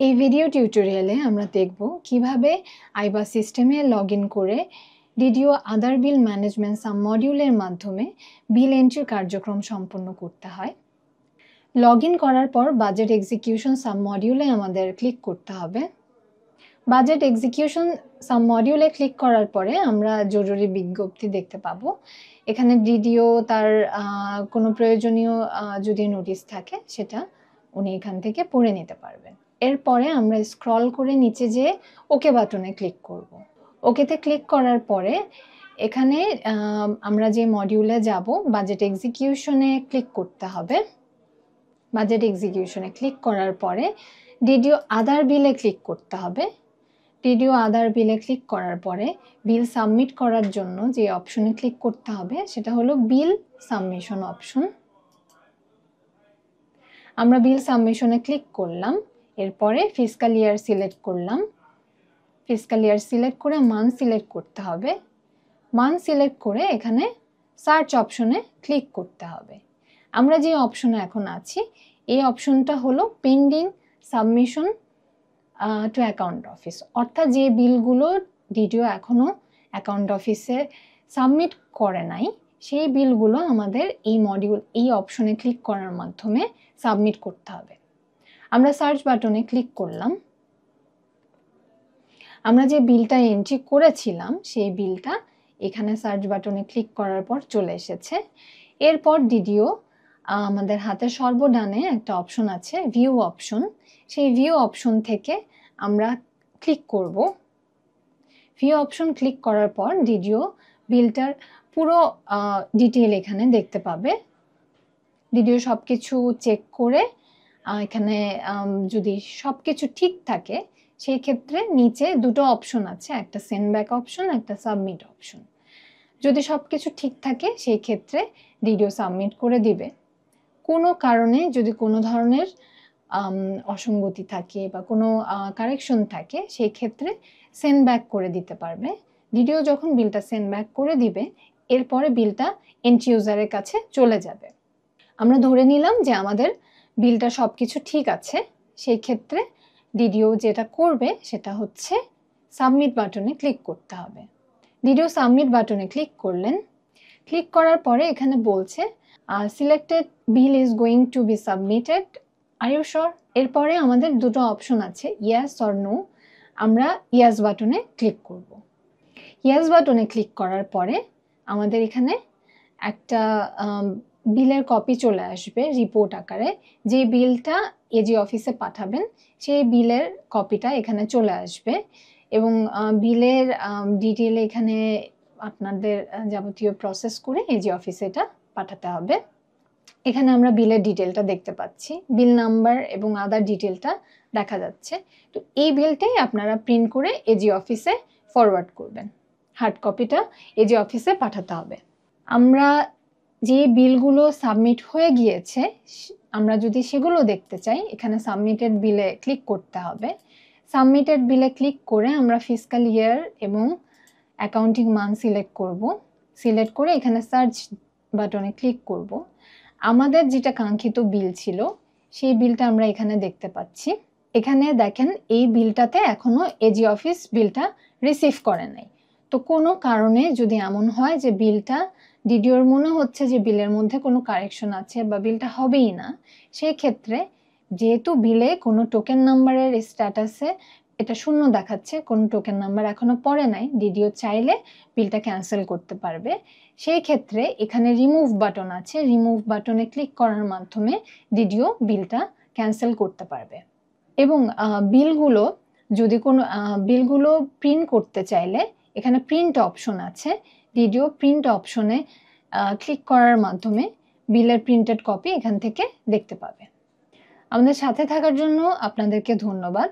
এই ভিডিও টিউটোরিয়ালে আমরা দেখব কিভাবে আইবা সিস্টেমে লগইন করে ডিডিও আদার বিল ম্যানেজমেন্ট সাব মডিউলের মাধ্যমে বিল এন্ট্রি কার্যক্রম সম্পন্ন করতে হয়। লগইন করার পর বাজেট এক্সিকিউশন সাব মডিউলে আমাদের ক্লিক করতে হবে। বাজেট এক্সিকিউশন সাব মডিউলে ক্লিক করার পরে আমরা জরুরি বিজ্ঞপ্তি দেখতে পাবো। এখানে ডিডিও তার কোনো প্রয়োজনীয় যদি নোটিশ থাকে সেটা উনি এখান থেকে পড়ে নিতে পারবেন। এরপরে আমরা স্ক্রল করে নিচে যেয়ে ওকে বাটনে ক্লিক করব। ওকেতে ক্লিক করার পরে এখানে আমরা যে মডিউলে যাব বাজেট এক্সিকিউশনে ক্লিক করতে হবে। বাজেট এক্সিকিউশনে ক্লিক করার পরে ডিডিও আদার বিলে ক্লিক করতে হবে। ডিডিও আদার বিলে ক্লিক করার পরে বিল সাবমিট করার জন্য যে অপশনে ক্লিক করতে হবে সেটা হলো বিল সাবমিশন অপশন। আমরা বিল সাবমিশনে ক্লিক করলাম। এরপরে ফিসকাল ইয়ার সিলেক্ট করলাম। ফিসকাল ইয়ার সিলেক্ট করে মান্থ সিলেক্ট করতে হবে। মান্থ সিলেক্ট করে এখানে সার্চ অপশনে ক্লিক করতে হবে। আমরা যে অপশনে এখন আছি এই অপশনটা হলো pending submission two account office, অর্থাৎ যে বিলগুলো ডিডিও এখনও অ্যাকাউন্ট অফিসে সাবমিট করে নাই সেই বিলগুলো আমাদের এই অপশনে ক্লিক করার মাধ্যমে সাবমিট করতে হবে। আমরা সার্চ বাটনে ক্লিক করলাম। আমরা যে বিলটা এন্ট্রি করেছিলাম সেই বিলটা এখানে সার্চ বাটনে ক্লিক করার পর চলে এসেছে। এরপর ডিডিও আমাদের হাতের সর্বডানে একটা অপশন আছে ভিউ অপশন, সেই ভিউ অপশন থেকে আমরা ক্লিক করব। ভিউ অপশন ক্লিক করার পর ডিডিও বিলটার পুরো ডিটেইল এখানে দেখতে পাবে। ডিডিও সব কিছু চেক করে এখানে যদি সব কিছু ঠিক থাকে সেই ক্ষেত্রে নিচে দুটো অপশন আছে, একটা সেন্ড ব্যাক অপশন, একটা সাবমিট অপশন। যদি সব কিছু ঠিক থাকে সেই ক্ষেত্রে ডিডিও সাবমিট করে দিবে। কোনো কারণে যদি কোনো ধরনের অসঙ্গতি থাকে বা কোনো কারেকশন থাকে সেই ক্ষেত্রে সেন্ড ব্যাক করে দিতে পারবে। ডিডিও যখন বিলটা সেন্ড ব্যাক করে দিবে এরপরে বিলটা এন্ড ইউজারের কাছে চলে যাবে। আমরা ধরে নিলাম যে আমাদের বিলটা সব কিছু ঠিক আছে, সেই ক্ষেত্রে ডিডিও যেটা করবে সেটা হচ্ছে সাবমিট বাটনে ক্লিক করতে হবে। ডিডিও সাবমিট বাটনে ক্লিক করলেন। ক্লিক করার পরে এখানে বলছে selected bill is going to be submitted, are you sure? এরপরে আমাদের দুটো অপশন আছে ইয়েস অর নো। আমরা ইয়েস বাটনে ক্লিক করব। ইয়েস বাটনে ক্লিক করার পরে আমাদের এখানে একটা বিলের কপি চলে আসবে রিপোর্ট আকারে। যে বিলটা এজি অফিসে পাঠাবেন সেই বিলের কপিটা এখানে চলে আসবে এবং বিলের ডিটেইল এখানে আপনাদের যাবতীয় প্রসেস করে এজি অফিসে এটা পাঠাতে হবে। এখানে আমরা বিলের ডিটেলটা দেখতে পাচ্ছি, বিল নাম্বার এবং আদার ডিটেলটা দেখা যাচ্ছে। তো এই বিলটাই আপনারা প্রিন্ট করে এজি অফিসে ফরওয়ার্ড করবেন। হার্ড কপিটা এজি অফিসে পাঠাতে হবে। আমরা যে বিলগুলো সাবমিট হয়ে গিয়েছে আমরা যদি সেগুলো দেখতে চাই এখানে সাবমিটেড বিলে ক্লিক করতে হবে। সাবমিটেড বিলে ক্লিক করে আমরা ফিসকাল ইয়ার এবং অ্যাকাউন্টিং মান্থ সিলেক্ট করব। সিলেক্ট করে এখানে সার্চ বাটনে ক্লিক করব। আমাদের যেটা কাঙ্ক্ষিত বিল ছিল সেই বিলটা আমরা এখানে দেখতে পাচ্ছি। এখানে দেখেন এই বিলটাতে এখনো এজি অফিস বিলটা রিসিভ করে নাই। তো কোনো কারণে যদি এমন হয় যে বিলটা ডিডিওর মনে হচ্ছে যে বিলের মধ্যে কোনো কারেকশন আছে বা বিলটা হবেই না, সেই ক্ষেত্রে যেহেতু বিলে কোনো টোকেন নাম্বারের স্ট্যাটাসে এটা শূন্য দেখাচ্ছে, কোনো টোকেন নাম্বার এখনো পড়ে নাই, ডিডিও চাইলে বিলটা ক্যান্সেল করতে পারবে। সেই ক্ষেত্রে এখানে রিমুভ বাটন আছে, রিমুভ বাটনে ক্লিক করার মাধ্যমে ডিডিও বিলটা ক্যান্সেল করতে পারবে। এবং বিলগুলো প্রিন্ট করতে চাইলে এখানে প্রিন্ট অপশন আছে, ডিডিও প্রিন্ট অপশনে ক্লিক করার মাধ্যমে বিলের প্রিন্টেড কপি এখান থেকে দেখতে পাবে। আমাদের সাথে থাকার জন্য আপনাদেরকে ধন্যবাদ।